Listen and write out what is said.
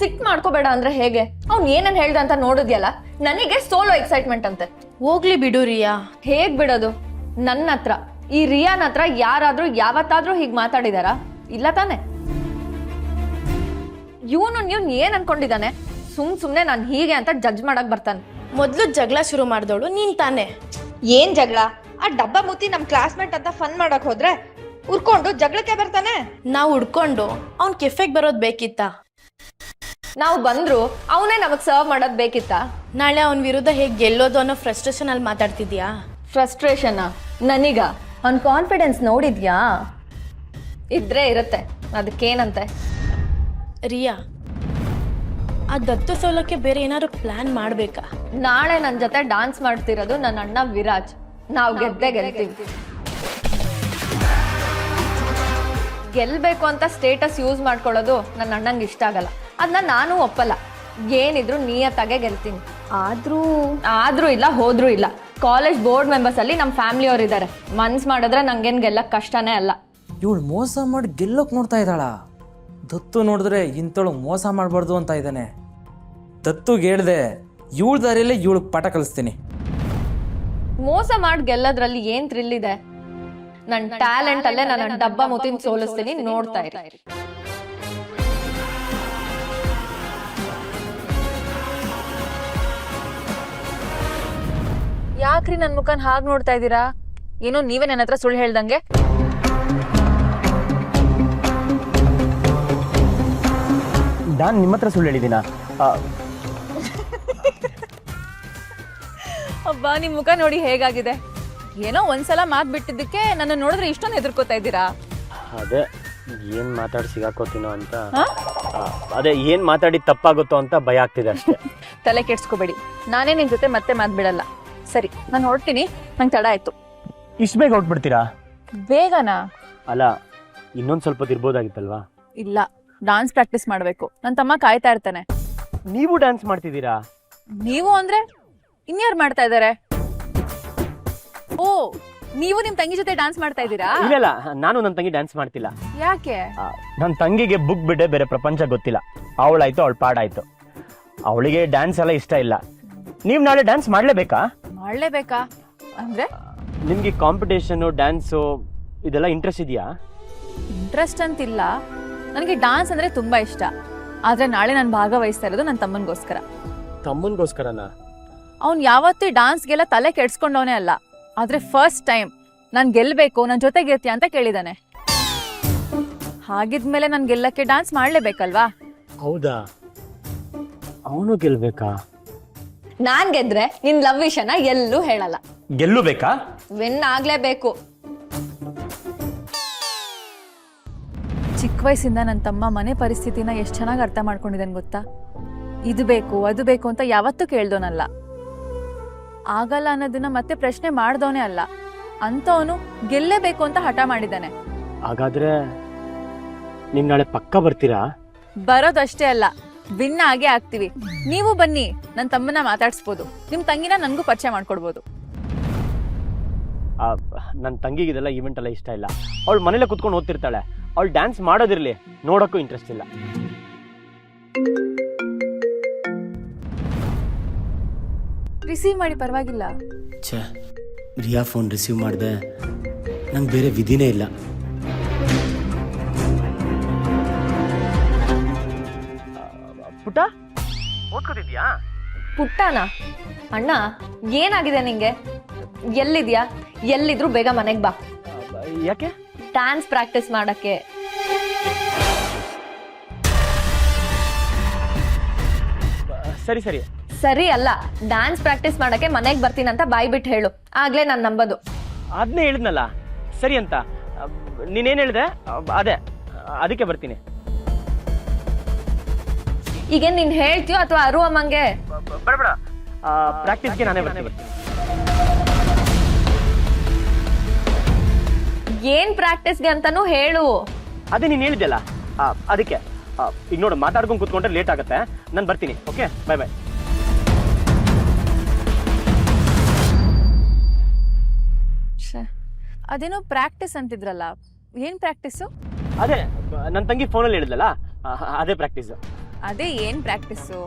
ಸಿಟ್ ಮಾಡ್ಕೋಬೇಡ ಅಂದ್ರೆ ಹೇಗೆ? ಅವ್ನ್ ಏನೇನ್ ಹೇಳ್ದ ಅಂತ ನೋಡಿದ್ಯಲ್ಲ, ನನಗೆ ಸೋಲೋ ಎಕ್ಸೈಟ್ಮೆಂಟ್ ಅಂತೆ. ಹೋಗ್ಲಿ ಬಿಡು ರಿಯಾ. ಹೇಗ್ ಬಿಡೋದು? ನನ್ನ ಹತ್ರ, ಈ ರಿಯಾನ್ ಹತ್ರ ಯಾರಾದ್ರೂ ಯಾವತ್ತಾದ್ರೂ ಹೀಗ್ ಮಾತಾಡಿದಾರಾ? ಇಲ್ಲ ತಾನೆ. ಇವ್ನು ಏನ್ ಅನ್ಕೊಂಡಿದ್ದಾನೆ? ಸುಮ್ನೆ ನಾನು ಹೀಗೆ ಅಂತ ಜಡ್ಜ್ ಮಾಡಕ್ ಬರ್ತಾನೆ. ಮೊದ್ಲು ಜಗಳ ಶುರು ಮಾಡ್ದವಳು ನೀನ್ ತಾನೆ. ಏನ್ ಜಗಳ? ಆ ಡಬ್ಬ ಮುತ್ತಿ ನಮ್ ಕ್ಲಾಸ್ಮೇಟ್ ಅಂತ ಫನ್ ಮಾಡಕ್ ಹೋದ್ರೆ ಉರ್ಕೊಂಡು ಜಗಳಕ್ಕೆ ಬರ್ತಾನೆ. ನಾವು ಹುಡ್ಕೊಂಡು ಅವ್ನ್ ಕೆಫೆಗ್ ಬರೋದ್ ಬೇಕಿತ್ತ? ನಾವು ಬಂದ್ರು ಅವನೇ ನಮಗ್ ಸರ್ವ್ ಮಾಡೋದ್ ಬೇಕಿತ್ತ? ನಾಳೆ ಅವನ್ ವಿರುದ್ಧ ಹೇಗ್ ಗೆಲ್ಲೋದು ಅನ್ನೋ ಫ್ರಸ್ಟ್ರೇಷನ್ ಅಲ್ಲಿ ಮಾತಾಡ್ತಿದ್ಯಾ? ಫ್ರಸ್ಟ್ರೇಷನ್ ನನಗ? ಅವ್ನ್ ಕಾನ್ಫಿಡೆನ್ಸ್ ನೋಡಿದ್ಯಾ? ಇದ್ರೆ ಇರುತ್ತೆ, ಅದಕ್ಕೇನಂತೆ. ರಿಯಾ, ಆ ದತ್ತು ಸೋಲಕ್ಕೆ ಬೇರೆ ಏನಾದ್ರು ಪ್ಲಾನ್ ಮಾಡ್ಬೇಕಾ? ನಾಳೆ ನನ್ ಜೊತೆ ಡಾನ್ಸ್ ಮಾಡ್ತಿರೋದು ನನ್ನ ಅಣ್ಣ ವಿರಾಜ್. ನಾವು ಗೆಲ್ತೀವಿ. ಗೆಲ್ಬೇಕು ಅಂತ ಸ್ಟೇಟಸ್ ಯೂಸ್ ಮಾಡ್ಕೊಳ್ಳೋದು ನನ್ನ ಅಣ್ಣಂಗೆ ಇಷ್ಟ ಆಗಲ್ಲ. ಅದನ್ನ ನಾನು ಒಪ್ಪಲ್ಲ. ಏನಿದ್ರು ನಿಯತ್ತಾಗೆ ಗೆಲ್ತೀನಿ. ಆದ್ರೂ ಇಲ್ಲ, ಹೋದ್ರೂ ಇಲ್ಲ. ಕಾಲೇಜ್ ಬೋರ್ಡ್ ಮೆಂಬರ್ಸ್ ಅಲ್ಲಿ ನಮ್ಮ ಫ್ಯಾಮಿಲಿ ಅವ್ರು ಇದ್ದಾರೆ. ಮನ್ಸ್ ಮಾಡಿದ್ರೆ ನಂಗೇನ್ ಗೆಲ್ಲಕ್ ಕಷ್ಟನೇ ಅಲ್ಲ. ಇವಳು ಮೋಸ ಮಾಡಿ ಗೆಲ್ಲೋಕ್ ನೋಡ್ತಾ ಇದ್ದಾಳ. ದತ್ತು ನೋಡಿದ್ರೆ ಇಂಥಳು ಮೋಸ ಮಾಡಬಾರ್ದು ಅಂತ ಇದ್ದಾನೆ. ದತ್ತುಗೆ ಹೇಳ್ದೆ ಇವಳ ದಾರಿಯಲ್ಲೇ ಇವಳು ಪಾಠ ಕಲಿಸ್ತೀನಿ. ಮೋಸ ಮಾಡಿ ಗೆಲ್ಲೋದ್ರಲ್ಲಿ ಏನ್ ಥ್ರಿಲ್ ಇದೆ? ನನ್ನ ಟ್ಯಾಲೆಂಟ್ ಅಲ್ಲೇ ನನ್ನ ಡಬ್ಬ ಮುತ್ತಿನ ಸೋಲಿಸ್ತೀನಿ, ನೋಡ್ತಾ ಇರಿ. ಯಾಕ್ರಿ ನನ್ ಮುಖನ್ ಹಾಗೆ ನೋಡ್ತಾ ಇದ್ದೀರಾ? ಏನೋ ನೀವೇ ನನ್ನ ಹತ್ರ ಸುಳ್ಳು ಹೇಳ್ದಂಗೆ. ನಾನು ನಿಮ್ಮ ಹತ್ರ ಸುಳ್ಳು ಹೇಳಿದ್ದೀನ? ಅಬ್ಬಾ, ನಿಮ್ ಮುಖ ನೋಡಿ ಹೇಗಾಗಿದೆ. ಏನೋ ಒಂದ್ಸಲ ಮಾತ್ ಬಿಟ್ಟಿದ್ದಕ್ಕೆ ನನ್ನ ನೋಡಿದ್ರೆ ಇಷ್ಟೊಂದು ಹೆದರ್ಕೋತಾ ಇದ್ದೀರಾ? ಅದೇ ಏನ್ ಮಾತಾಡಿ ಸಿಗಾಕೋತೀನೋ ಅಂತ. ಅದೇ ಏನ್ ಮಾತಾಡಿ ತಪ್ಪಾಗುತ್ತೋ ಅಂತ ಭಯ ಆಗ್ತಿದೆ ಅಷ್ಟೇ. ತಲೆ ಕೆಡ್ಸ್ಕೋಬೇಡಿ, ನಾನೇ ನಿಮ್ ಜೊತೆ ಮತ್ತೆ ಮಾತ್ ಬಿಡಲ್ಲ. ಸರಿ, ನಾನು ಹೊರಡ್ತೀನಿ, ನಂಗೆ ತಡ ಆಯ್ತು. ಇಷ್ಟು ಬೇಗ ಹೊರಟ್ಬಿಡ್ತೀರಾ? ಬೇಗನಾ? ಅಲ್ಲ, ಇನ್ನೊಂದ್ ಸ್ವಲ್ಪ ಇರ್ಬೋದಾಗಿತ್ತಲ್ವಾ? ಇಲ್ಲ, ಡಾನ್ಸ್ ಪ್ರಾಕ್ಟೀಸ್ ಮಾಡ್ಬೇಕು. ನನ್ನ ತಮ್ಮ ಕಾಯ್ತಾ ಇರ್ತಾನೆ. ನೀವು ಡ್ಯಾನ್ಸ್ ಮಾಡ್ತಿದ್ದೀರಾ? ನೀವು ಅಂದ್ರೆ ಇನ್ಯಾರು ಮಾಡ್ತಾ ಇದಾರೆ? ಓ, ನೀವು ನಿಮ್ ತಂಗಿ ಜೊತೆ ಡಾನ್ಸ್ ಮಾಡ್ತಾ ಇದ್ದೀರಾ? ಇಲ್ಲ, ನಾನು ನನ್ನ ತಂಗಿ ಡ್ಯಾನ್ಸ್ ಮಾಡ್ತಿಲ್ಲ. ಯಾಕೆ? ನನ್ನ ತಂಗಿಗೆ ಬುಕ್ ಬಿಟ್ಟೆ ಬೇರೆ ಪ್ರಪಂಚ ಗೊತ್ತಿಲ್ಲ. ಅವಳಾಯ್ತು, ಅವಳ ಪಾಡಾಯ್ತು. ಅವಳಿಗೆ ಡ್ಯಾನ್ಸ್ ಎಲ್ಲ ಇಷ್ಟ ಇಲ್ಲ. ನೀವು ನಾಳೆ ಡ್ಯಾನ್ಸ್ ಮಾಡ್ಲೇಬೇಕಾ? ಮಾಡ್ಲೇಬೇಕಾ ಅಂದ್ರೆ? ನಿಮ್ಗೆ ಕಾಂಪಿಟೇಷನ್, ಡ್ಯಾನ್ಸು ಇದೆಲ್ಲ ಇಂಟ್ರೆಸ್ಟ್ ಇದೆಯಾ? ಇಂಟ್ರೆಸ್ಟ್ ಅಂತಿಲ್ಲ, ನನಗೆ ಡಾನ್ಸ್ ಅಂದ್ರೆ ತುಂಬಾ ಇಷ್ಟ. ಆದ್ರೆ ನಾಳೆ ನಾನು ಭಾಗವಹಿಸ್ತಾ ಇರೋದು ನನ್ನ ತಮ್ಮನಿಗೋಸ್ಕರ. ತಮ್ಮನಿಗೋಸ್ಕರನಾ? ಅವ್ನು ಯಾವತ್ತೂ ಡಾನ್ಸ್ಗೆಲ್ಲ ತಲೆ ಕೆಡ್ಸ್ಕೊಂಡವನೇ ಅಲ್ಲ. ಆದ್ರೆ ಫಸ್ಟ್ ಟೈಮ್ ನಾನ್ ಗೆಲ್ಬೇಕು, ನನ್ ಜೊತೆ ಗೆಲ್ತೀಯ ಅಂತ ಕೇಳಿದಾನೆ. ಹಾಗಿದ್ಮೇಲೆ ನನ್ ಗೆಲ್ಲಕ್ಕೆ ಡಾನ್ಸ್ ಮಾಡ್ಲೇಬೇಕಲ್ವಾ? ಹೌದಾ? ಅವನು ಗೆಲ್ಬೇಕಾ? ನಾನ್ ಗೆದ್ರೆ ನಿನ್ ಲವ್ ವಿಷಯನ ಎಲ್ಲೂ ಹೇಳಲ್ಲ. ಗೆಲ್ಲುಬೇಕಾ? ವಿನ್ ಆಗ್ಲೇಬೇಕು. ಚಿಕ್ಕ ವಯಸ್ಸಿಂದ ನನ್ನ ತಮ್ಮ ಮನೆ ಪರಿಸ್ಥಿತಿನ ಎಷ್ಟು ಚೆನ್ನಾಗಿ ಅರ್ಥ ಮಾಡ್ಕೊಂಡಿದ್ದಾನೆ ಗೊತ್ತಾ? ಇದು ಬೇಕು ಅದು ಬೇಕು ಅಂತ ಯಾವತ್ತೂ ಕೇಳ್ದೋನಲ್ಲ. ಆಗಲ್ಲ ಅನ್ನೋದನ್ನ ಮತ್ತೆ ಪ್ರಶ್ನೆ ಮಾಡ್ದವನೇ ಅಲ್ಲ. ಅಂತವನು ಗೆಲ್ಲೇಬೇಕು ಅಂತ ಹಠ ಮಾಡಿದ್ದಾನೆ. ಹಾಗಾದ್ರೆ ನೀವ್ ನಾಳೆ ಪಕ್ಕ ಬರ್ತೀರಾ? ಬರೋದಷ್ಟೇ ಅಲ್ಲ, ವಿನ್ ಆಗೇ ಆಗ್ತೀವಿ. ನೀವು ಬನ್ನಿ, ನನ್ನ ತಮ್ಮನ ಮಾತಾಡ್ಸ್ಬೋದು. ನಿಮ್ ತಂಗಿನ ನನ್ಗೂ ಪರಿಚಯ ಮಾಡ್ಕೊಡ್ಬೋದು. ನನ್ನ ತಂಗಿಗೆ ಇದೆಲ್ಲ ಈವೆಂಟ್ ಎಲ್ಲ ಇಷ್ಟ ಇಲ್ಲ. ಅವಳು ಮನೇಲೆ ಕುತ್ಕೊಂಡು ಓದ್ತಿರ್ತಾಳೆ. ಅವಳು ಡ್ಯಾನ್ಸ್ ಮಾಡೋದಿರ್ಲಿ, ನೋಡೋಕ್ಕೂ ಇಂಟ್ರೆಸ್ಟ್ ಇಲ್ಲ. ರಿಸೀವ್ ಮಾಡಿ, ಪರವಾಗಿಲ್ಲ. ಛೇ, ರಿಯಾ ಫೋನ್ ರಿಸೀವ್ ಮಾಡಿದೆ. ನಂಗೆ ಬೇರೆ ವಿಧಿನೇ ಇಲ್ಲ. ಪುಟ್ಟ, ಓದ್ಕೋತಿದ್ಯಾ? ಪುಟ್ಟನ ಅಣ್ಣ, ಏನಾಗಿದೆ ನಿಂಗೆ? ಎಲ್ಲಿದ್ಯಾ? ಎಲ್ಲಿದ್ರು ಬೇಗ ಮನೆಗ್ ಬಾ. ಯಾಕೆ? ಡ್ಯಾನ್ಸ್ ಪ್ರಾಕ್ಟೀಸ್ ಮಾಡಕ್ಕೆ. ಸರಿ ಸರಿ ಸರಿ ಅಲ್ಲ, ಡ್ಯಾನ್ಸ್ ಪ್ರಾಕ್ಟೀಸ್ ಮಾಡಕ್ಕೆ ಮನೆಗ್ ಬರ್ತೀನಂತ ಬಾಯ್ ಬಿಟ್ಟು ಹೇಳು, ಆಗ್ಲೇ ನಾನು ನಂಬೋದು. ಅದನ್ನೇ ಹೇಳಿದ್ನಲ್ಲ ಸರಿ ಅಂತ. ನೀನೇನು ಹೇಳಿದೆ? ಅದೇ, ಅದಕ್ಕೆ ಬರ್ತೀನಿ. ಈಗ ನೀನ್ ಹೇಳ್ತೀಯೋ ಅಥವಾ ಅರು ಅಮ್ಮಂಗೆ? ಬೇಡ, ಪ್ರಾಕ್ಟೀಸ್ಗೆ ನಾನೇ ಬರ್ತೀನಿ. ಏನ್ ಪ್ರಾಕ್ಟೀಸ್ಗೆ ಅಂತಾನು ಹೇಳು. ಅದೇ ನೀನು ಹೇಳಿದ್ಯಲ್ಲ, ಅದಕ್ಕೆ. ಈಗ ನೋಡು, ಮಾತಾಡ್ಕೊಂಡು ಕೂತ್ಕೊಂಡ್ರೆ ಲೇಟ್ ಆಗುತ್ತೆ. ನಾನು ಬರ್ತೀನಿ. ಓಕೆ, ಬಾಯ್ ಬಾಯ್. ಅದೇನೋ ಪ್ರಾಕ್ಟೀಸ್ ಅಂತಿದ್ರಲ್ಲ, ಏನ್ ಪ್ರಾಕ್ಟೀಸು? ಅದೇ ನನ್ನ ತಂಗಿ ಫೋನಲ್ಲಿ ಹೇಳಿದ್ಲಲ್ಲ, ಅದೇ ಪ್ರಾಕ್ಟೀಸ್. ಅದೇ ಏನು ಪ್ರಾಕ್ಟೀಸು?